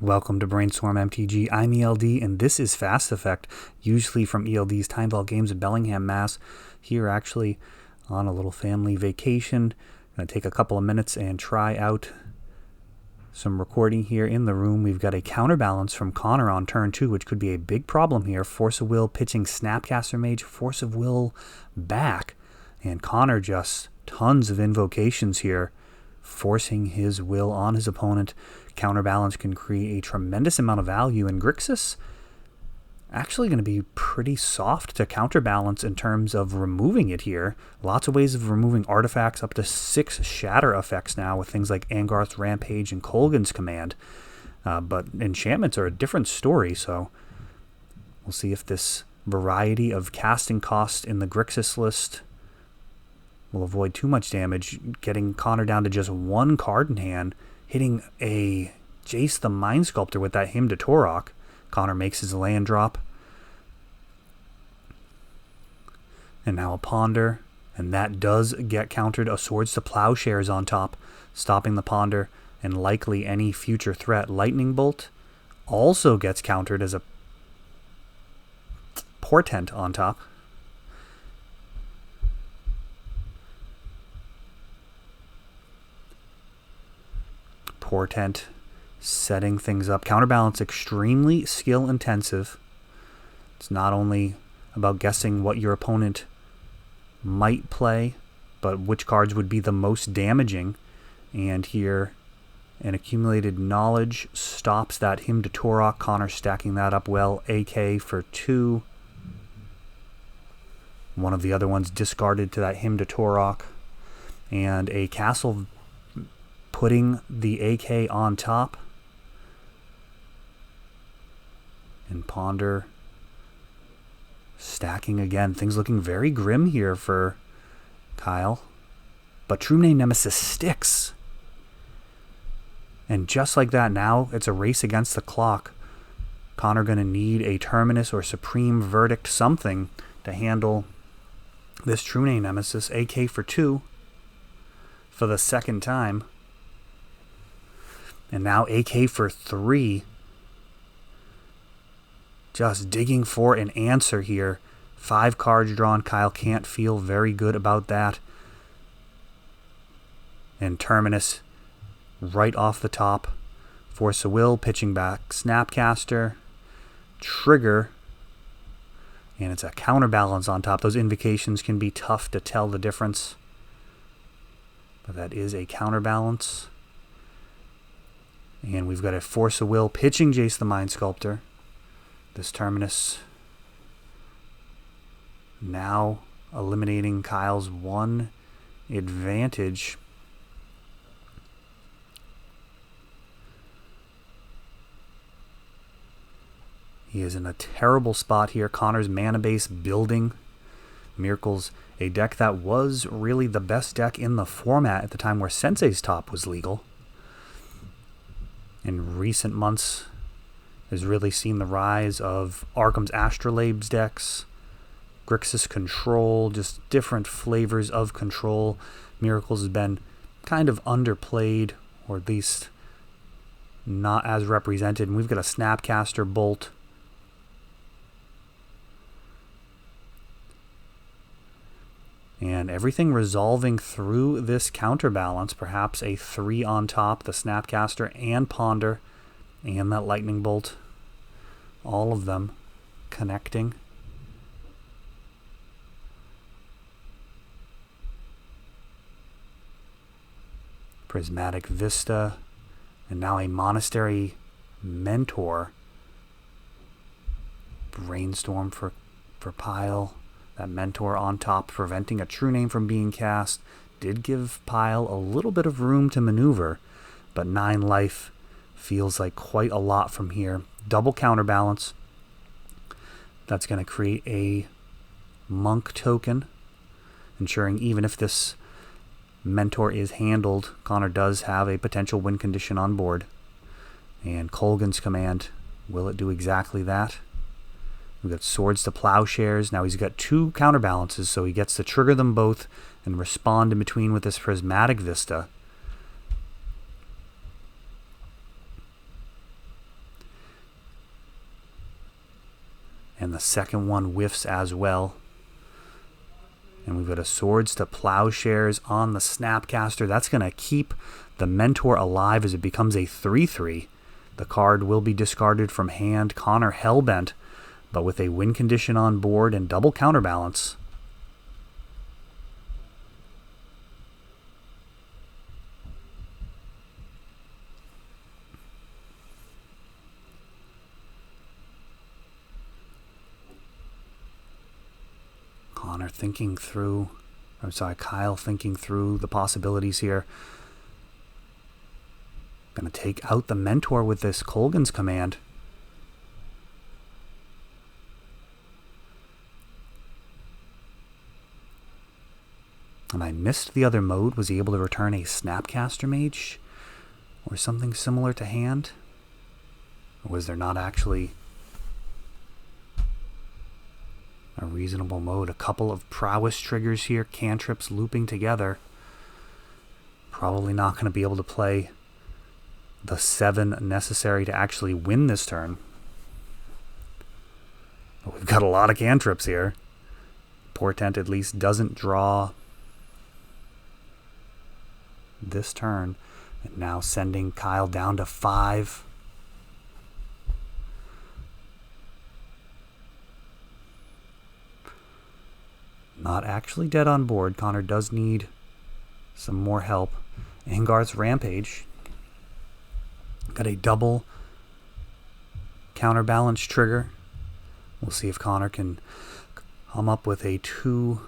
Welcome to Brainstorm MTG. I'm ELD, and this is Fast Effect, usually from ELD's Time Ball Games in Bellingham, Mass. Here, actually, on a little family vacation. Going to take a couple of minutes and try out some recording here in the room. We've got a counterbalance from Connor on turn 2, which could be a big problem here. Force of Will pitching Snapcaster Mage, Force of Will back, and Connor just tons of invocations here, forcing his will on his opponent. Counterbalance can create a tremendous amount of value, and Grixis actually going to be pretty soft to counterbalance in terms of removing it here. Lots of ways of removing artifacts, up to 6 shatter effects now with things like Angarth's Rampage and Kolgan's Command. But enchantments are a different story, so we'll see if this variety of casting costs in the Grixis list will avoid too much damage, getting Connor down to just 1 card in hand, hitting a Jace the Mind Sculptor with that Hymn to Torok. Connor makes his land drop. And now a Ponder, and that does get countered. A Swords to Plowshares on top, stopping the Ponder and likely any future threat. Lightning Bolt also gets countered as a Portent on top. Portent setting things up. Counterbalance extremely skill intensive. It's not only about guessing what your opponent might play, but which cards would be the most damaging. And here, an accumulated knowledge stops that Hymn to Torok. Connor stacking that up well. AK for 2. One of the other ones discarded to that Hymn to Torok. And a Castle putting the AK on top. And Ponder stacking again. Things looking very grim here for Kyle. But True Name Nemesis sticks. And just like that, now it's a race against the clock. Connor going to need a Terminus or Supreme Verdict, something to handle this True Name Nemesis. AK for 2 for the second time. And now AK for 3. Just digging for an answer here. 5 cards drawn. Kyle can't feel very good about that. And Terminus right off the top. Force of Will pitching back Snapcaster. Trigger. And it's a counterbalance on top. Those invocations can be tough to tell the difference. But that is a counterbalance. And we've got a Force of Will pitching Jace the Mind Sculptor. This Terminus now eliminating Kyle's 1 advantage. He is in a terrible spot here. Connor's mana base building. Miracles, a deck that was really the best deck in the format at the time where Sensei's Top was legal. In recent months, has really seen the rise of Arkham's Astrolabes decks, Grixis Control, just different flavors of Control. Miracles has been kind of underplayed, or at least not as represented. And we've got a Snapcaster Bolt. And everything resolving through this counterbalance. Perhaps a 3 on top, the Snapcaster and Ponder, and that Lightning Bolt. All of them connecting. Prismatic Vista. And now a Monastery Mentor. Brainstorm for Pile. That Mentor on top, preventing a True Name from being cast. Did give Pile a little bit of room to maneuver, but 9 life feels like quite a lot from here. Double counterbalance. That's going to create a Monk token, ensuring even if this Mentor is handled, Connor does have a potential win condition on board. And Kolgan's Command, will it do exactly that? We've got Swords to Plowshares. Now he's got 2 counterbalances, so he gets to trigger them both and respond in between with this Prismatic Vista. And the second one whiffs as well. And we've got a Swords to Plowshares on the Snapcaster. That's going to keep the Mentor alive as it becomes a 3/3. The card will be discarded from hand. Connor hellbent, but with a win condition on board and double counterbalance. Connor thinking through, Kyle thinking through the possibilities here. Going to take out the Mentor with this Kolgan's Command. And I missed the other mode. Was he able to return a Snapcaster Mage? Or something similar to hand? Or was there not actually a reasonable mode? A couple of prowess triggers here, cantrips looping together. Probably not going to be able to play the 7 necessary to actually win this turn. But we've got a lot of cantrips here. Portent at least doesn't draw this turn. And now sending Kyle down to 5. Not actually dead on board. Connor does need some more help. Angarth's Rampage. Got a double counterbalance trigger. We'll see if Connor can come up with a 2.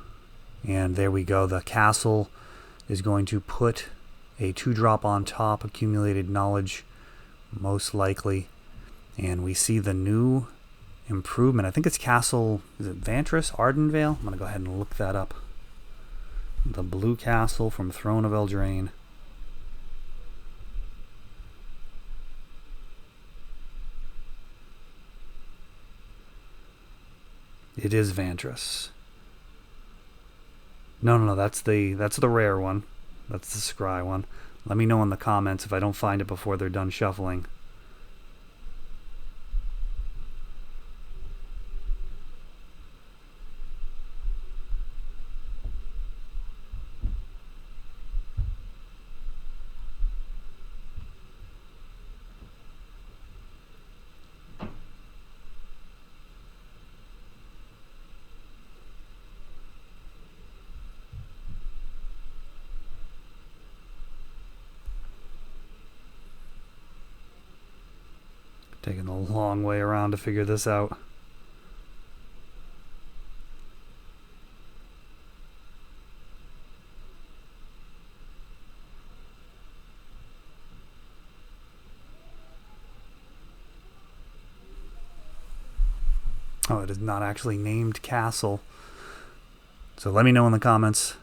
And there we go. The castle is going to put a 2-drop on top. Accumulated knowledge, most likely. And we see the new improvement. I think it's Castle, is it Vantress? Ardenvale? I'm going to go ahead and look that up. The blue castle from Throne of Eldraine. It is Vantress. No, that's the rare one. That's the scry one. Let me know in the comments if I don't find it before they're done shuffling. Taking a long way around to figure this out. Oh, it is not actually named Castle. So let me know in the comments.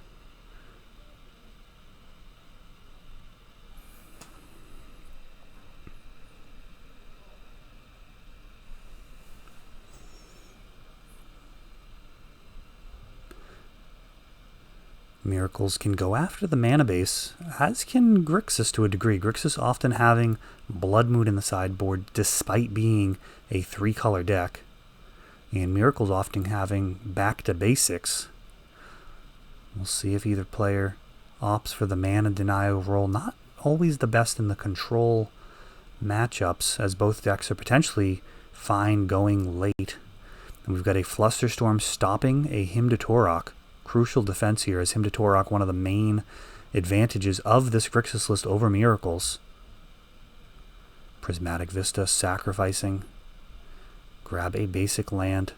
Miracles can go after the mana base, as can Grixis to a degree. Grixis often having Bloodmoon in the sideboard despite being a 3-color deck. And Miracles often having back to basics. We'll see if either player opts for the mana denial role. Not always the best in the control matchups, as both decks are potentially fine going late. And we've got a Flusterstorm stopping a Hymn to Torok. Crucial defense here, as Hymn to Torok one of the main advantages of this Grixis list over Miracles. Prismatic Vista sacrificing. Grab a basic land.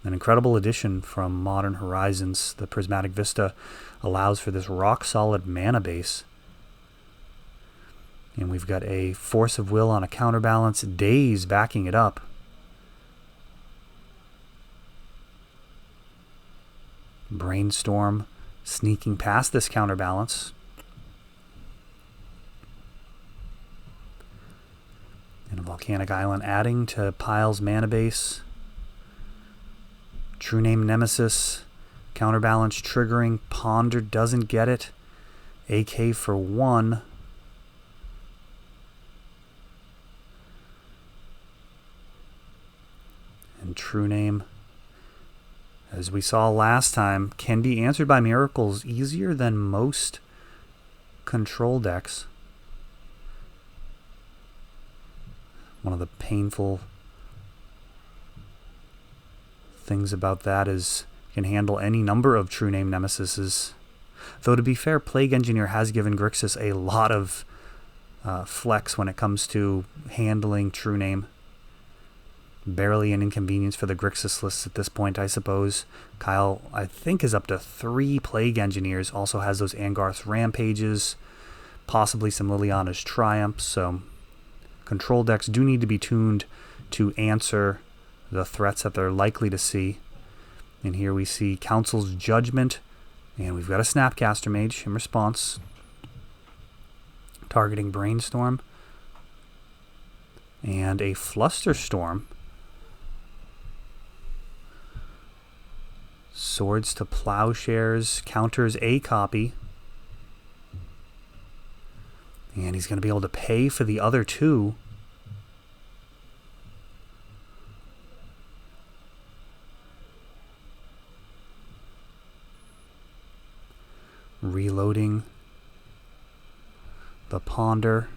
An incredible addition from Modern Horizons. The Prismatic Vista allows for this rock-solid mana base. And we've got a Force of Will on a Counterbalance. Daze backing it up. Brainstorm sneaking past this Counterbalance. And a Volcanic Island adding to Pyle's mana base. True Name Nemesis. Counterbalance triggering. Ponder doesn't get it. AK for 1. And True Name, as we saw last time, can be answered by miracles easier than most control decks. One of the painful things about that is you can handle any number of True Name Nemesises. Though to be fair, Plague Engineer has given Grixis a lot of flex when it comes to handling True Name. Barely an inconvenience for the Grixis lists at this point, I suppose. Kyle, I think, is up to 3 Plague Engineers. Also has those Angarth's Rampages, possibly some Liliana's Triumphs. So control decks do need to be tuned to answer the threats that they're likely to see. And here we see Council's Judgment. And we've got a Snapcaster Mage in response, targeting Brainstorm. And a Flusterstorm. Swords to Plowshares counters a copy. And he's going to be able to pay for the other 2. Reloading the Ponder.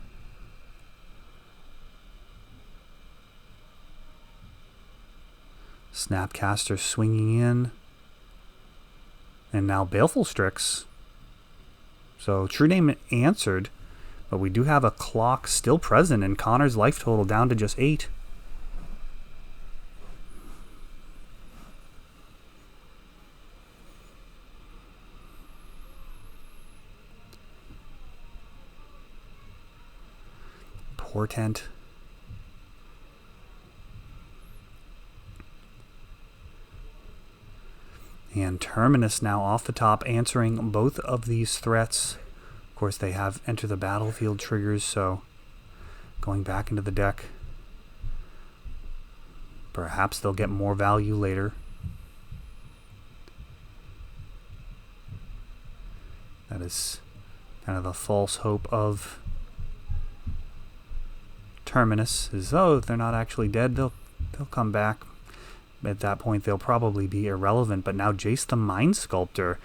Snapcaster swinging in. And now Baleful Strix. So True Name answered, but we do have a clock still present, and Connor's life total down to just 8. Portent. And Terminus now off the top, answering both of these threats. Of course, they have Enter the Battlefield triggers, so going back into the deck. Perhaps they'll get more value later. That is kind of the false hope of Terminus, is, oh, they're not actually dead, they'll come back. At that point, they'll probably be irrelevant. But now Jace the Mind Sculptor,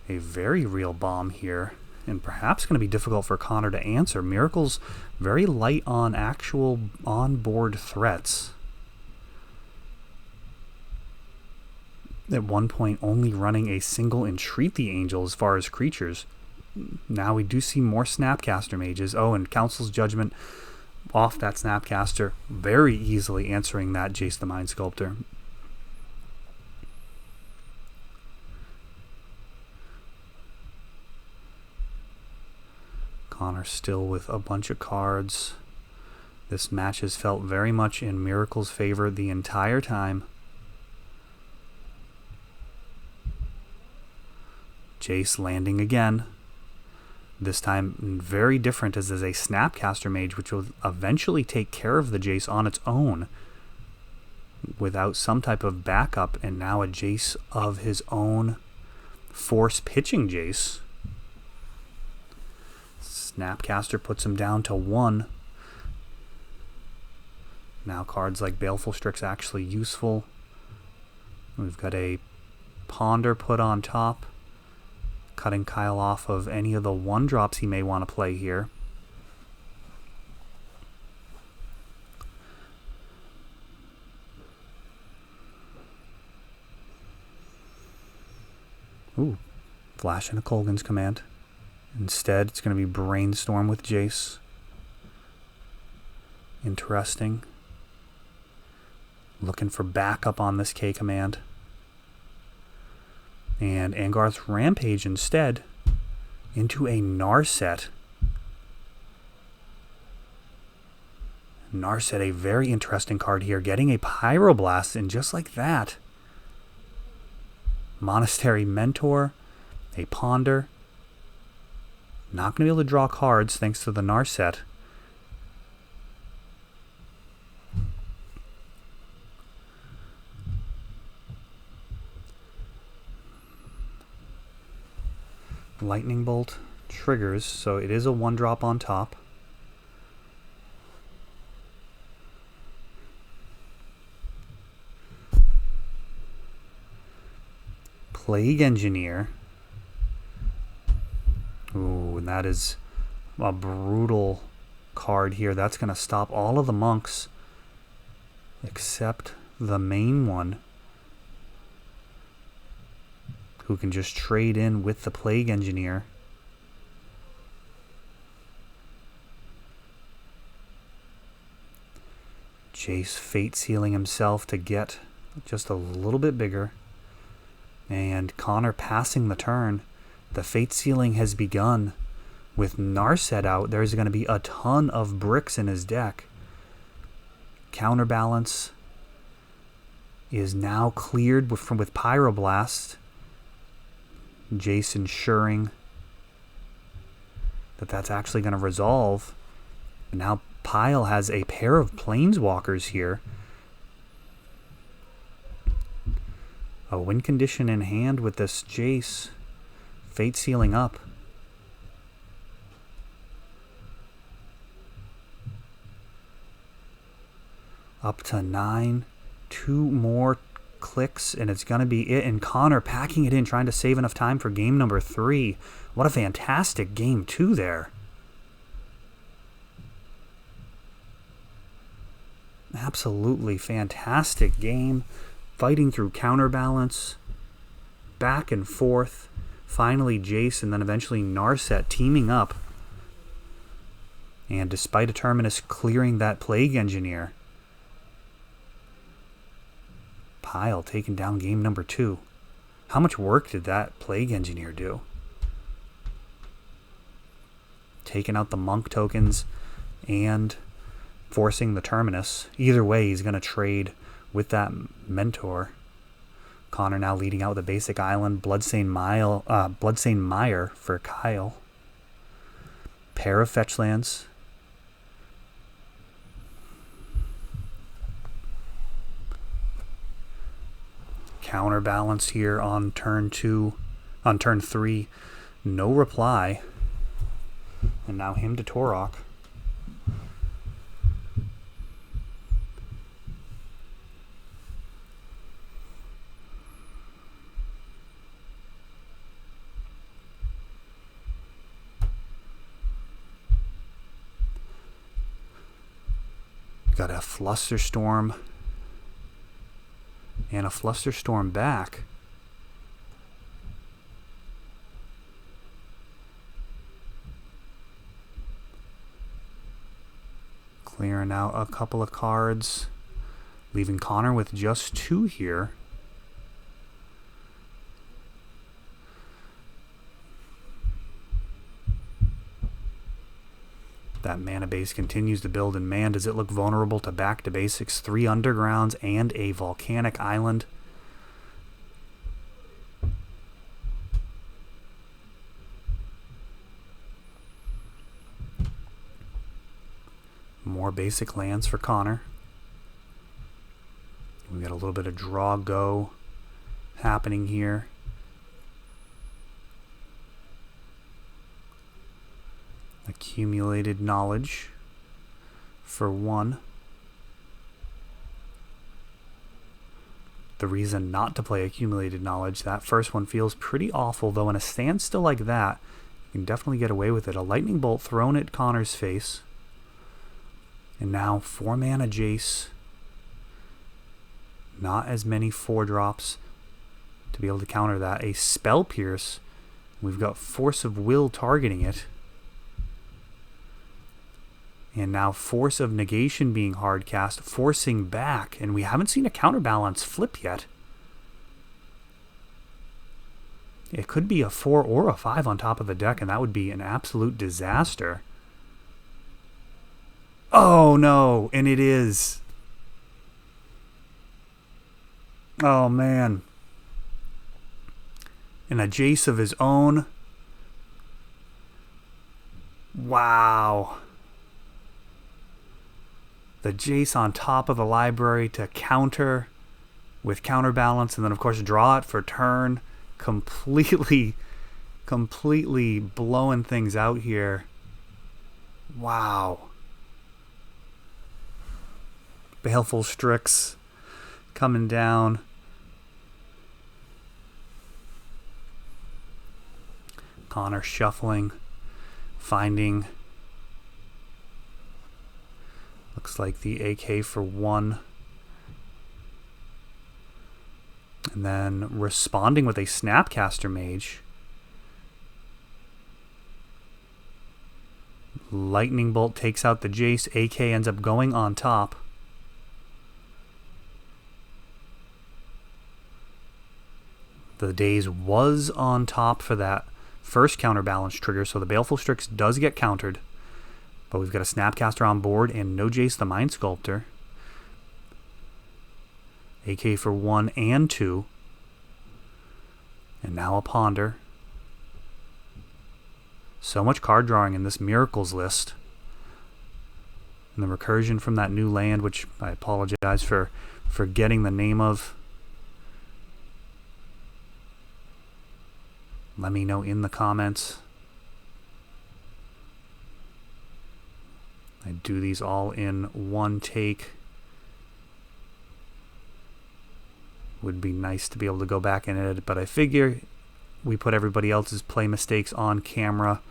a very real bomb here, and perhaps going to be difficult for Connor to answer. Miracle's very light on actual on-board threats. At one point, only running a single Entreat the Angel as far as creatures. Now we do see more Snapcaster Mages. Oh, and Council's Judgment off that Snapcaster, very easily answering that Jace the Mind Sculptor. Connor still with a bunch of cards. This match has felt very much in Miracle's favor the entire time. Jace landing again. This time very different, as there's a Snapcaster Mage which will eventually take care of the Jace on its own without some type of backup, and now a Jace of his own, force pitching Jace. Snapcaster puts him down to 1. Now cards like Baleful Strix actually useful. We've got a Ponder put on top, cutting Kyle off of any of the 1-drops he may want to play here. Ooh, Flash into Kolgan's Command. Instead, it's going to be Brainstorm with Jace. Interesting. Looking for backup on this K command. And Angarth's Rampage instead into a Narset. Narset, a very interesting card here, getting a Pyroblast, and just like that, Monastery Mentor, a Ponder. Not going to be able to draw cards thanks to the Narset. Lightning Bolt triggers, so it is a 1-drop on top. Plague Engineer. Ooh, and that is a brutal card here. That's going to stop all of the monks except the main one, who can just trade in with the Plague Engineer. Jace fate sealing himself to get just a little bit bigger. And Connor passing the turn. The fate sealing has begun. With Narset out, there's going to be a ton of bricks in his deck. Counterbalance is now cleared with Pyroblast. Jace ensuring that that's actually going to resolve. And now Pyle has a pair of Planeswalkers here. A win condition in hand with this Jace. Fate sealing up. Up to 9. 2 more clicks, and it's going to be it. And Connor packing it in, trying to save enough time for game number 3. What a fantastic game 2 there. Absolutely fantastic game. Fighting through Counterbalance. Back and forth. Finally Jace and then eventually Narset teaming up. And despite a Terminus clearing that Plague Engineer, Pyle taking down game number 2. How much work did that Plague Engineer do? Taking out the Monk tokens and forcing the Terminus. Either way, he's going to trade with that Mentor. Connor now leading out with a basic island. Bloodstained Mire for Kyle. Pair of fetch lands. Counterbalance here on turn 3. No reply. And now him to Torok. Got a Flusterstorm and a Flusterstorm back. Clearing out a couple of cards, leaving Connor with just 2 here. That mana base continues to build, and man, does it look vulnerable to back to basics. 3 undergrounds and a volcanic island. More basic lands for Connor. We got a little bit of draw go happening here. Accumulated knowledge for 1. The reason not to play accumulated knowledge, that first one feels pretty awful, though in a standstill like that, you can definitely get away with it. A lightning bolt thrown at Connor's face. And now 4 mana Jace. Not as many 4-drops to be able to counter that. A Spell Pierce. We've got Force of Will targeting it. And now Force of Negation being hard cast, forcing back. And we haven't seen a Counterbalance flip yet. It could be a 4 or a 5 on top of the deck, and that would be an absolute disaster. Oh no, and it is. Oh man. And a Jace of his own. Wow. The Jace on top of the library to counter with Counterbalance, and then of course draw it for turn. Completely blowing things out here. Wow. Baleful Strix coming down. Connor shuffling, finding, looks like the AK for 1. And then responding with a Snapcaster Mage. Lightning Bolt takes out the Jace. AK ends up going on top. The Daze was on top for that first counterbalance trigger, so the Baleful Strix does get countered. But we've got a Snapcaster on board and no Jace the Mind Sculptor. AK for 1 and 2. And now a Ponder. So much card drawing in this Miracles list. And the recursion from that new land, which I apologize for forgetting the name of. Let me know in the comments. I do these all in one take. Would be nice to be able to go back and edit, but I figure we put everybody else's play mistakes on camera.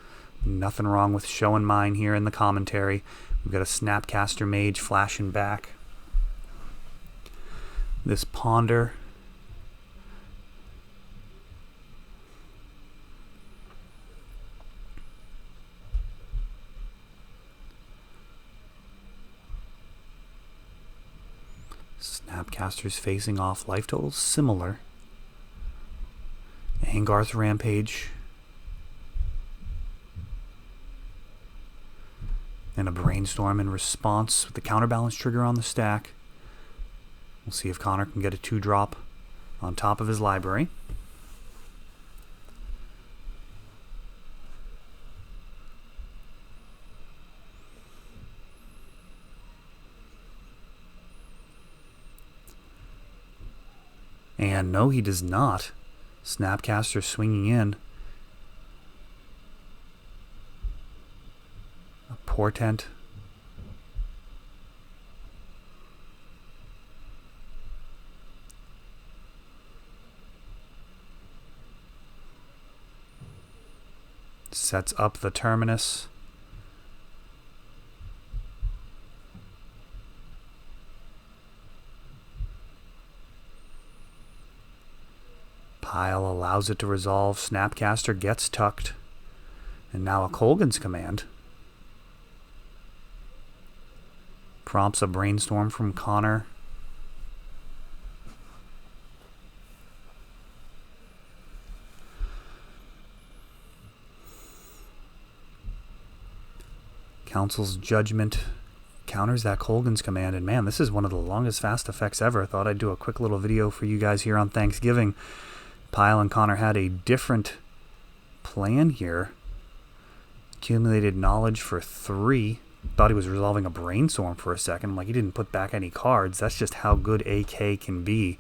Nothing wrong with showing mine here in the commentary. We've got a Snapcaster Mage flashing back. This Ponder. Snapcasters facing off, life totals similar. Angarth Rampage. And a Brainstorm in response with the Counterbalance trigger on the stack. We'll see if Connor can get a 2-drop on top of his library. And no, he does not. Snapcaster swinging in. A Portent. Sets up the Terminus. Pile allows it to resolve. Snapcaster gets tucked. And now a Kolaghan's Command. Prompts a Brainstorm from Connor. Council's Judgment counters that Kolaghan's Command. And man, this is one of the longest fast effects ever. I thought I'd do a quick little video for you guys here on Thanksgiving. Pyle and Connor had a different plan here. Accumulated knowledge for 3. Thought he was resolving a Brainstorm for a second. I'm like, he didn't put back any cards. That's just how good AK can be.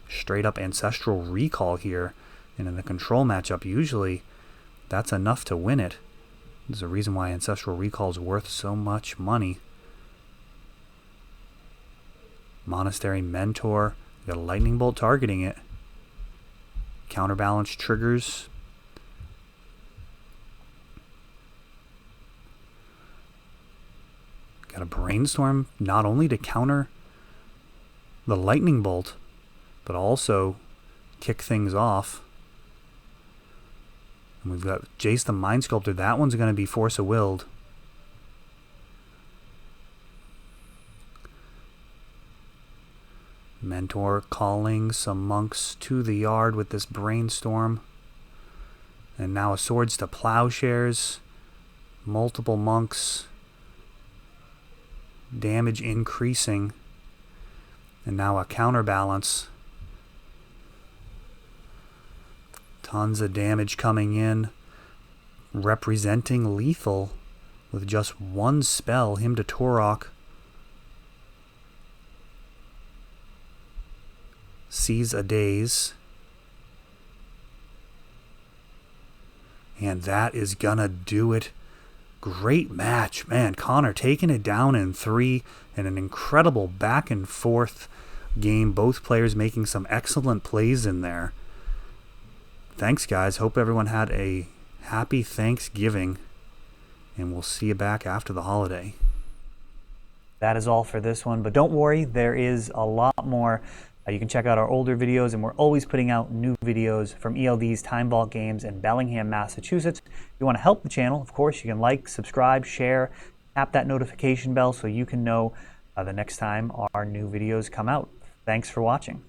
Straight up Ancestral Recall here. And in the control matchup, usually that's enough to win it. There's a reason why Ancestral Recall is worth so much money. Monastery Mentor. Got a Lightning Bolt targeting it. Counterbalance triggers. Got a Brainstorm not only to counter the Lightning Bolt, but also kick things off. And we've got Jace the Mind Sculptor. That one's going to be Force of Willed. Mentor calling some monks to the yard with this Brainstorm. And now a Swords to Plowshares. Multiple monks. Damage increasing. And now a Counterbalance. Tons of damage coming in. Representing lethal with just one spell. Him to Torok. Sees a Daze. And that is gonna do it. Great match. Man, Connor taking it down in 3 and an incredible back and forth game. Both players making some excellent plays in there. Thanks, guys. Hope everyone had a happy Thanksgiving, and we'll see you back after the holiday. That is all for this one, but don't worry, there is a lot more. You can check out our older videos, and we're always putting out new videos from ELD's Time Vault Games in Bellingham, Massachusetts. If you want to help the channel, of course, you can like, subscribe, share, tap that notification bell so you can know the next time our new videos come out. Thanks for watching.